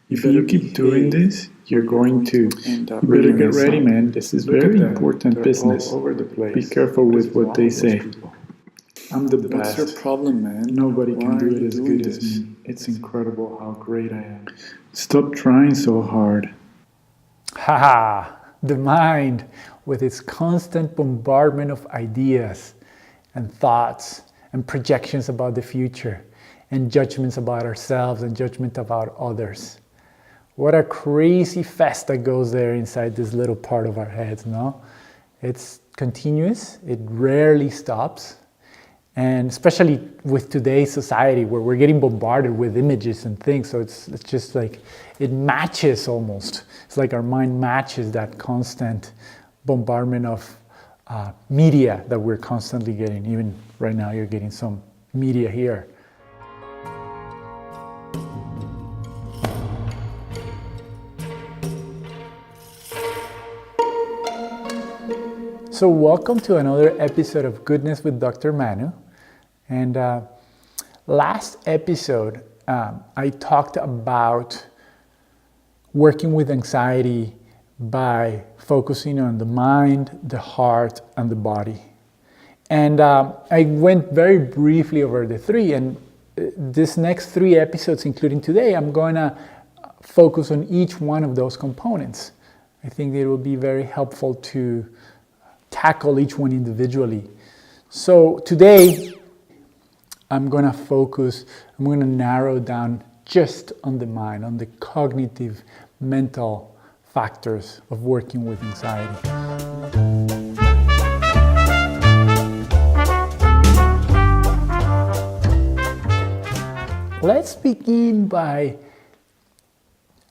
If you keep doing this, you're going to. You better get ready, man. This is very important business. Be careful with what they say. I'm the best. What's your problem, man? Nobody can do it as good as me. It's incredible how great I am. Stop trying so hard. Haha, the mind with its constant bombardment of ideas and thoughts and projections about the future and judgments about ourselves and judgment about others. What a crazy fest that goes there inside this little part of our heads, no? It's continuous, it rarely stops. And especially with today's society where we're getting bombarded with images and things, so it's just like, it matches almost. It's like our mind matches that constant bombardment of media that we're constantly getting. Even right now you're getting some media here. So welcome to another episode of Goodness with Dr. Manu. And last episode, I talked about working with anxiety by focusing on the mind, the heart, and the body. And I went very briefly over the three, and this next three episodes, including today, I'm going to focus on each one of those components. I think it will be very helpful to tackle each one individually. So today, I'm going to narrow down just on the mind, on the cognitive, mental factors of working with anxiety. Let's begin by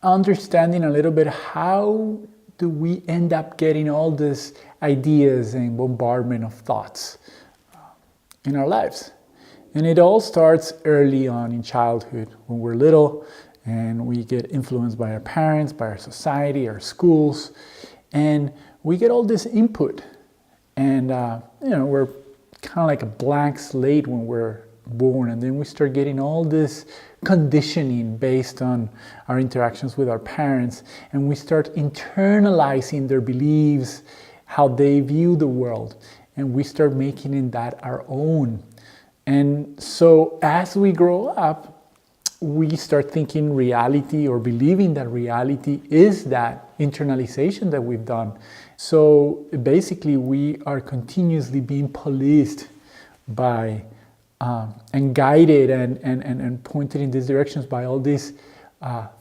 understanding a little bit how do we end up getting all these ideas and bombardment of thoughts in our lives. And it all starts early on in childhood when we're little and we get influenced by our parents, by our society, our schools, and we get all this input. And we're kind of like a blank slate when we're born, and then we start getting all this conditioning based on our interactions with our parents, and we start internalizing their beliefs, how they view the world, and we start making that our own. And so as we grow up, we start thinking reality or believing that reality is that internalization that we've done. So basically we are continuously being policed by and guided and pointed in these directions by all these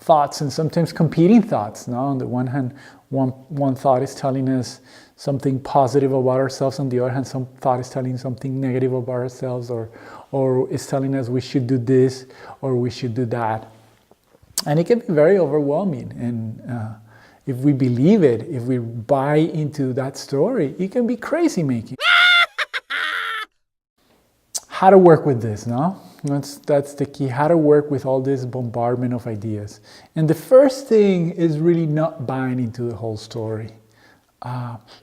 thoughts, and sometimes competing thoughts. No? On the one hand, one thought is telling us something positive about ourselves. On the other hand, some thought is telling something negative about ourselves, or is telling us we should do this or we should do that. And it can be very overwhelming. And if we believe it, if we buy into that story, it can be crazy making. How to work with this, no? That's the key, how to work with all this bombardment of ideas. And the first thing is really not buying into the whole story.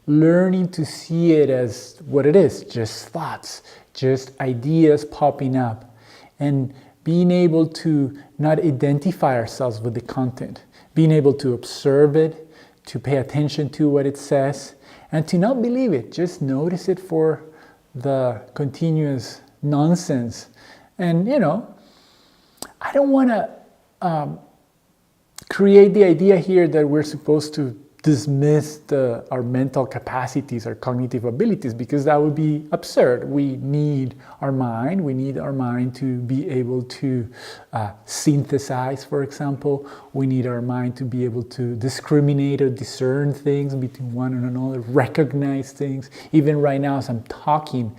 Learning to see it as what it is, just thoughts, just ideas popping up, and being able to not identify ourselves with the content, being able to observe it, to pay attention to what it says, and to not believe it, just notice it for the continuous nonsense. And I don't want to create the idea here that we're supposed to dismiss our mental capacities, our cognitive abilities, because that would be absurd. We need our mind. We need our mind to be able to synthesize, for example. We need our mind to be able to discriminate or discern things between one and another, recognize things. Even right now, as I'm talking,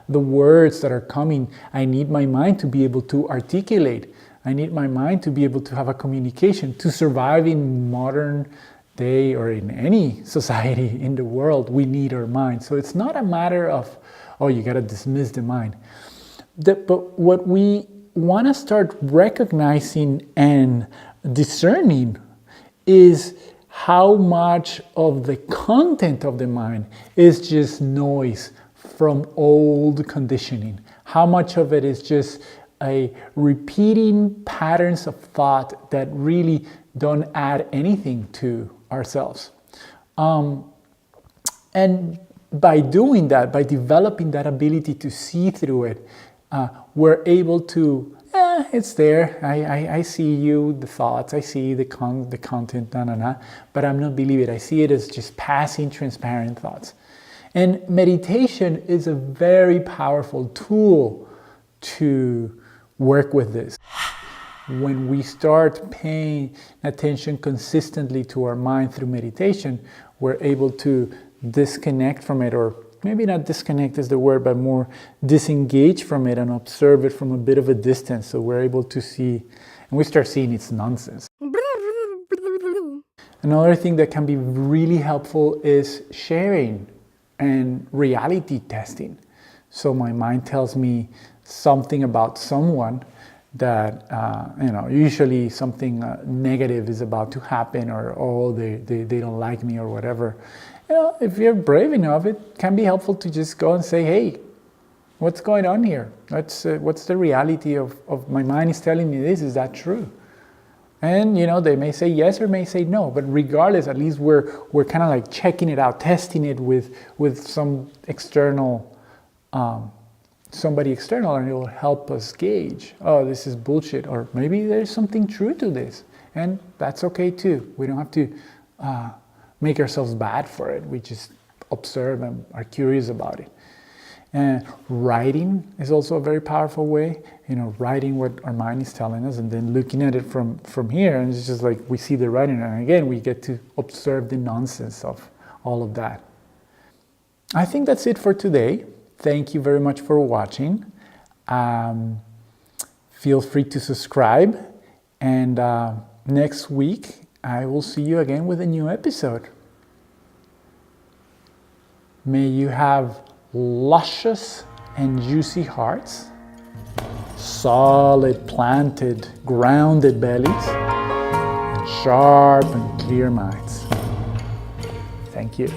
the words that are coming, I need my mind to be able to articulate. I need my mind to be able to have a communication to survive in modern day or in any society in the world. We need our mind. So it's not a matter of, you got to dismiss the mind. But what we want to start recognizing and discerning is how much of the content of the mind is just noise from old conditioning. How much of it is just a repeating patterns of thought that really don't add anything to ourselves. And by doing that, by developing that ability to see through it, we're able to, it's there. I see you, the thoughts, I see the content, but I'm not believe it. I see it as just passing, transparent thoughts. And meditation is a very powerful tool to work with this. When we start paying attention consistently to our mind through meditation, we're able to disconnect from it, or maybe not disconnect is the word, but more disengage from it and observe it from a bit of a distance. So we're able to see, and we start seeing it's nonsense. Another thing that can be really helpful is sharing and reality testing. So my mind tells me something about someone that, usually something negative is about to happen, or they don't like me or whatever. If you're brave enough, it can be helpful to just go and say, hey, what's going on here? What's the reality of my mind is telling me this? Is that true? And, they may say yes or may say no, but regardless, at least we're kind of like checking it out, testing it with some external, somebody external, and it will help us gauge, oh, this is bullshit, or maybe there's something true to this. And that's okay too. We don't have to make ourselves bad for it. We just observe and are curious about it. And writing is also a very powerful way, writing what our mind is telling us and then looking at it from here. And it's just like we see the writing, and again, we get to observe the nonsense of all of that. I think that's it for today. Thank you very much for watching. Feel free to subscribe, and next week I will see you again with a new episode. May you have luscious and juicy hearts, solid, planted, grounded bellies, and sharp and clear minds. Thank you.